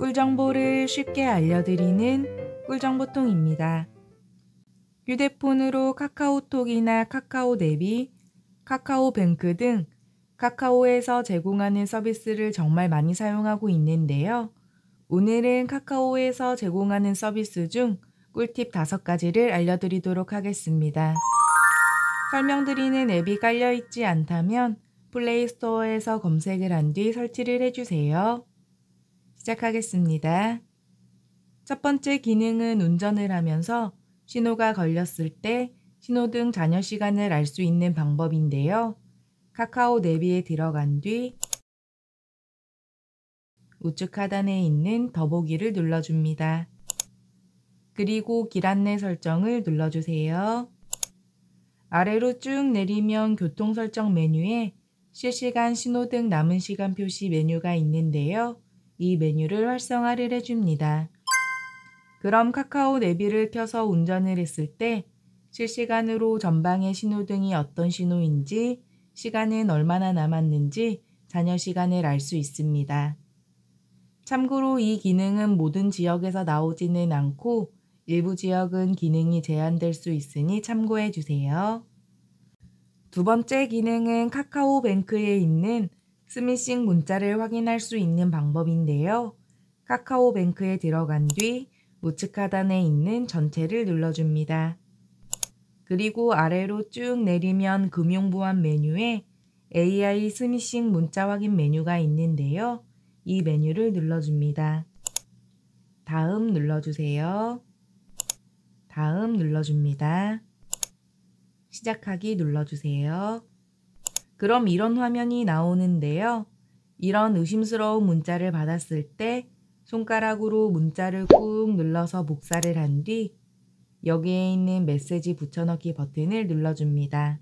꿀 정보를 쉽게 알려드리는 꿀정보통입니다. 휴대폰으로 카카오톡이나 카카오네비, 카카오뱅크 등 카카오에서 제공하는 서비스를 정말 많이 사용하고 있는데요. 오늘은 카카오에서 제공하는 서비스 중 꿀팁 5가지를 알려드리도록 하겠습니다. 설명드리는 앱이 깔려있지 않다면 플레이스토어에서 검색을 한 뒤 설치를 해주세요. 시작하겠습니다. 첫 번째 기능은 운전을 하면서 신호가 걸렸을 때 신호등 잔여 시간을 알 수 있는 방법인데요. 카카오 내비에 들어간 뒤 우측 하단에 있는 더보기를 눌러줍니다. 그리고 길 안내 설정을 눌러주세요. 아래로 쭉 내리면 교통 설정 메뉴에 실시간 신호등 남은 시간 표시 메뉴가 있는데요. 이 메뉴를 활성화를 해줍니다. 그럼 카카오 내비를 켜서 운전을 했을 때 실시간으로 전방의 신호등이 어떤 신호인지, 시간은 얼마나 남았는지 잔여 시간을 알 수 있습니다. 참고로 이 기능은 모든 지역에서 나오지는 않고 일부 지역은 기능이 제한될 수 있으니 참고해 주세요. 두 번째 기능은 카카오뱅크에 있는 스미싱 문자를 확인할 수 있는 방법인데요. 카카오뱅크에 들어간 뒤 우측 하단에 있는 전체를 눌러줍니다. 그리고 아래로 쭉 내리면 금융보안 메뉴에 AI 스미싱 문자 확인 메뉴가 있는데요. 이 메뉴를 눌러줍니다. 다음 눌러주세요. 다음 눌러줍니다. 시작하기 눌러주세요. 그럼 이런 화면이 나오는데요. 이런 의심스러운 문자를 받았을 때 손가락으로 문자를 꾹 눌러서 복사를 한 뒤 여기에 있는 메시지 붙여넣기 버튼을 눌러줍니다.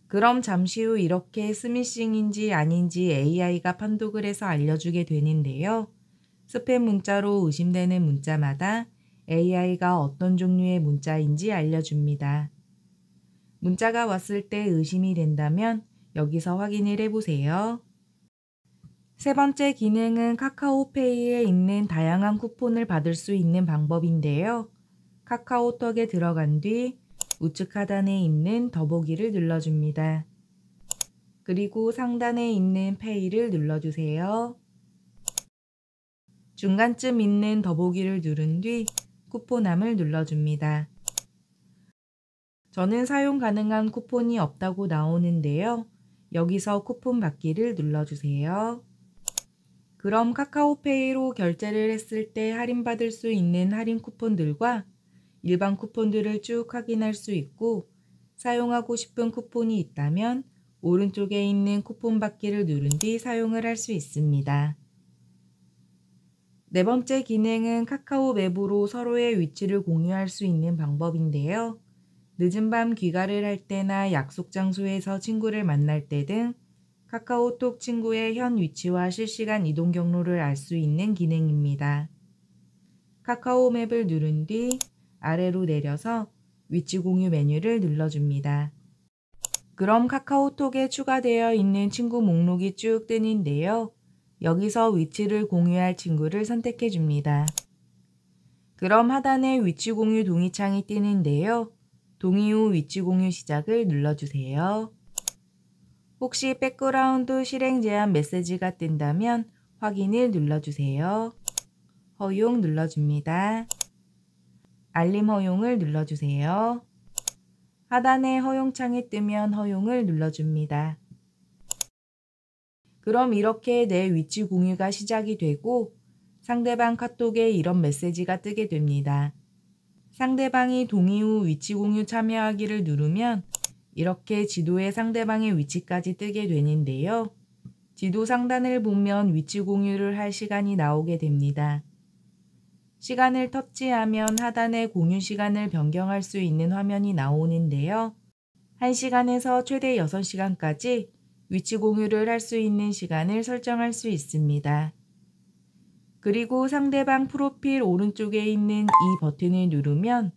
그럼 잠시 후 이렇게 스미싱인지 아닌지 AI가 판독을 해서 알려주게 되는데요. 스팸 문자로 의심되는 문자마다 AI가 어떤 종류의 문자인지 알려줍니다. 문자가 왔을 때 의심이 된다면 여기서 확인을 해보세요. 세 번째 기능은 카카오페이에 있는 다양한 쿠폰을 받을 수 있는 방법인데요. 카카오톡에 들어간 뒤 우측 하단에 있는 더보기를 눌러줍니다. 그리고 상단에 있는 페이를 눌러주세요. 중간쯤 있는 더보기를 누른 뒤 쿠폰함을 눌러줍니다. 저는 사용 가능한 쿠폰이 없다고 나오는데요. 여기서 쿠폰 받기를 눌러주세요. 그럼 카카오페이로 결제를 했을 때 할인받을 수 있는 할인 쿠폰들과 일반 쿠폰들을 쭉 확인할 수 있고 사용하고 싶은 쿠폰이 있다면 오른쪽에 있는 쿠폰 받기를 누른 뒤 사용을 할 수 있습니다. 네 번째 기능은 카카오 맵으로 서로의 위치를 공유할 수 있는 방법인데요. 늦은 밤 귀가를 할 때나 약속 장소에서 친구를 만날 때 등 카카오톡 친구의 현 위치와 실시간 이동 경로를 알 수 있는 기능입니다. 카카오 맵을 누른 뒤 아래로 내려서 위치 공유 메뉴를 눌러줍니다. 그럼 카카오톡에 추가되어 있는 친구 목록이 쭉 뜨는데요. 여기서 위치를 공유할 친구를 선택해 줍니다. 그럼 하단에 위치 공유 동의창이 뜨는데요. 동의 후 위치 공유 시작을 눌러주세요. 혹시 백그라운드 실행 제한 메시지가 뜬다면 확인을 눌러주세요. 허용 눌러줍니다. 알림 허용을 눌러주세요. 하단에 허용창이 뜨면 허용을 눌러줍니다. 그럼 이렇게 내 위치 공유가 시작이 되고 상대방 카톡에 이런 메시지가 뜨게 됩니다. 상대방이 동의 후 위치 공유 참여하기를 누르면 이렇게 지도에 상대방의 위치까지 뜨게 되는데요. 지도 상단을 보면 위치 공유를 할 시간이 나오게 됩니다. 시간을 터치하면 하단에 공유 시간을 변경할 수 있는 화면이 나오는데요. 1시간에서 최대 6시간까지 위치 공유를 할 수 있는 시간을 설정할 수 있습니다. 그리고 상대방 프로필 오른쪽에 있는 이 버튼을 누르면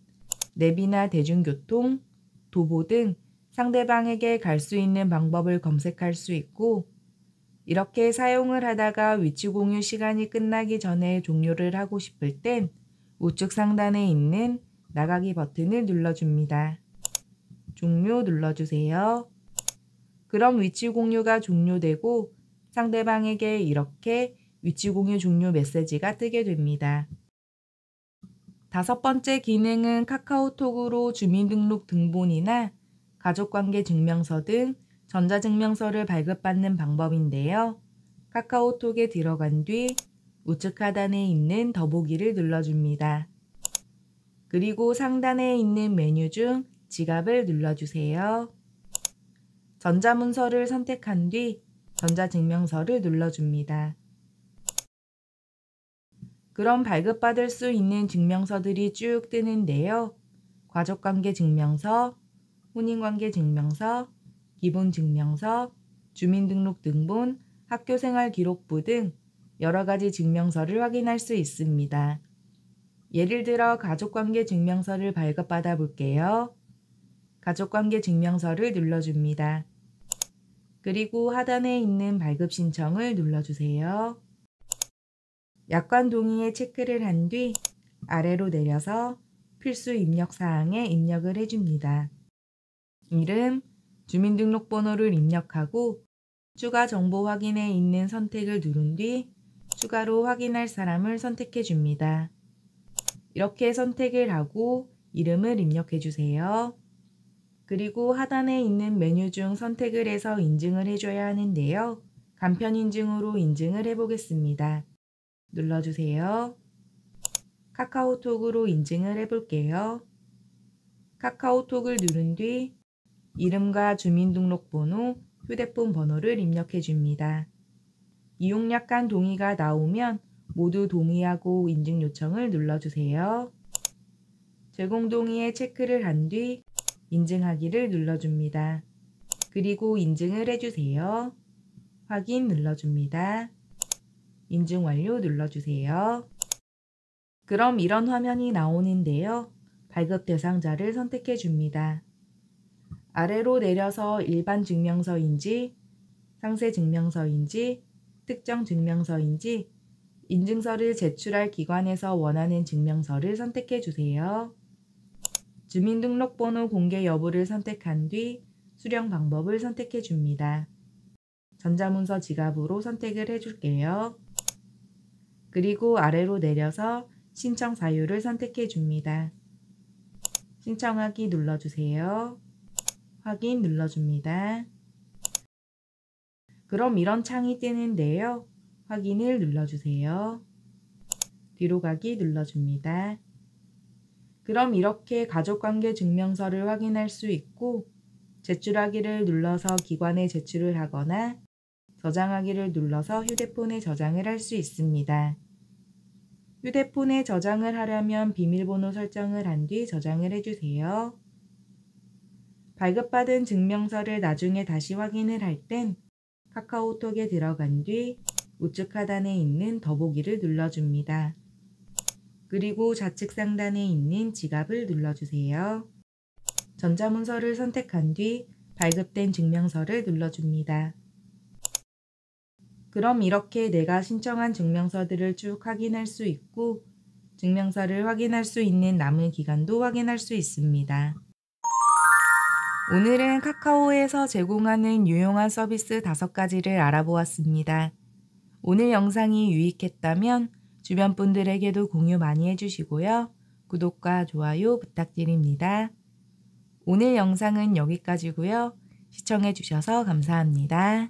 내비나 대중교통, 도보 등 상대방에게 갈 수 있는 방법을 검색할 수 있고 이렇게 사용을 하다가 위치 공유 시간이 끝나기 전에 종료를 하고 싶을 땐 우측 상단에 있는 나가기 버튼을 눌러줍니다. 종료 눌러주세요. 그럼 위치 공유가 종료되고 상대방에게 이렇게 위치 공유 종료 메시지가 뜨게 됩니다. 5번째 기능은 카카오톡으로 주민등록 등본이나 가족관계 증명서 등 전자증명서를 발급받는 방법인데요. 카카오톡에 들어간 뒤 우측 하단에 있는 더보기를 눌러줍니다. 그리고 상단에 있는 메뉴 중 지갑을 눌러주세요. 전자문서를 선택한 뒤 전자증명서를 눌러줍니다. 그럼 발급받을 수 있는 증명서들이 쭉 뜨는데요. 가족관계 증명서, 혼인관계 증명서, 기본증명서, 주민등록 등본, 학교생활기록부 등 여러가지 증명서를 확인할 수 있습니다. 예를 들어 가족관계 증명서를 발급받아 볼게요. 가족관계 증명서를 눌러줍니다. 그리고 하단에 있는 발급 신청을 눌러주세요. 약관 동의에 체크를 한 뒤 아래로 내려서 필수 입력사항에 입력을 해줍니다. 이름, 주민등록번호를 입력하고 추가 정보 확인에 있는 선택을 누른 뒤 추가로 확인할 사람을 선택해 줍니다. 이렇게 선택을 하고 이름을 입력해 주세요. 그리고 하단에 있는 메뉴 중 선택을 해서 인증을 해줘야 하는데요. 간편 인증으로 인증을 해보겠습니다. 눌러주세요. 카카오톡으로 인증을 해볼게요. 카카오톡을 누른 뒤 이름과 주민등록번호, 휴대폰 번호를 입력해 줍니다. 이용약관 동의가 나오면 모두 동의하고 인증 요청을 눌러주세요. 제공 동의에 체크를 한 뒤 인증하기를 눌러줍니다. 그리고 인증을 해주세요. 확인 눌러줍니다. 인증 완료 눌러주세요. 그럼 이런 화면이 나오는데요. 발급 대상자를 선택해 줍니다. 아래로 내려서 일반 증명서인지, 상세 증명서인지, 특정 증명서인지, 인증서를 제출할 기관에서 원하는 증명서를 선택해 주세요. 주민등록번호 공개 여부를 선택한 뒤 수령 방법을 선택해 줍니다. 전자문서 지갑으로 선택을 해줄게요. 그리고 아래로 내려서 신청 사유를 선택해 줍니다. 신청하기 눌러주세요. 확인 눌러줍니다. 그럼 이런 창이 뜨는데요. 확인을 눌러주세요. 뒤로 가기 눌러줍니다. 그럼 이렇게 가족관계 증명서를 확인할 수 있고 제출하기를 눌러서 기관에 제출을 하거나 저장하기를 눌러서 휴대폰에 저장을 할 수 있습니다. 휴대폰에 저장을 하려면 비밀번호 설정을 한 뒤 저장을 해주세요. 발급받은 증명서를 나중에 다시 확인을 할 땐 카카오톡에 들어간 뒤 우측 하단에 있는 더보기를 눌러줍니다. 그리고 좌측 상단에 있는 지갑을 눌러주세요. 전자문서를 선택한 뒤 발급된 증명서를 눌러줍니다. 그럼 이렇게 내가 신청한 증명서들을 쭉 확인할 수 있고 증명서를 확인할 수 있는 남은 기간도 확인할 수 있습니다. 오늘은 카카오에서 제공하는 유용한 서비스 5가지를 알아보았습니다. 오늘 영상이 유익했다면 주변 분들에게도 공유 많이 해주시고요. 구독과 좋아요 부탁드립니다. 오늘 영상은 여기까지고요. 시청해주셔서 감사합니다.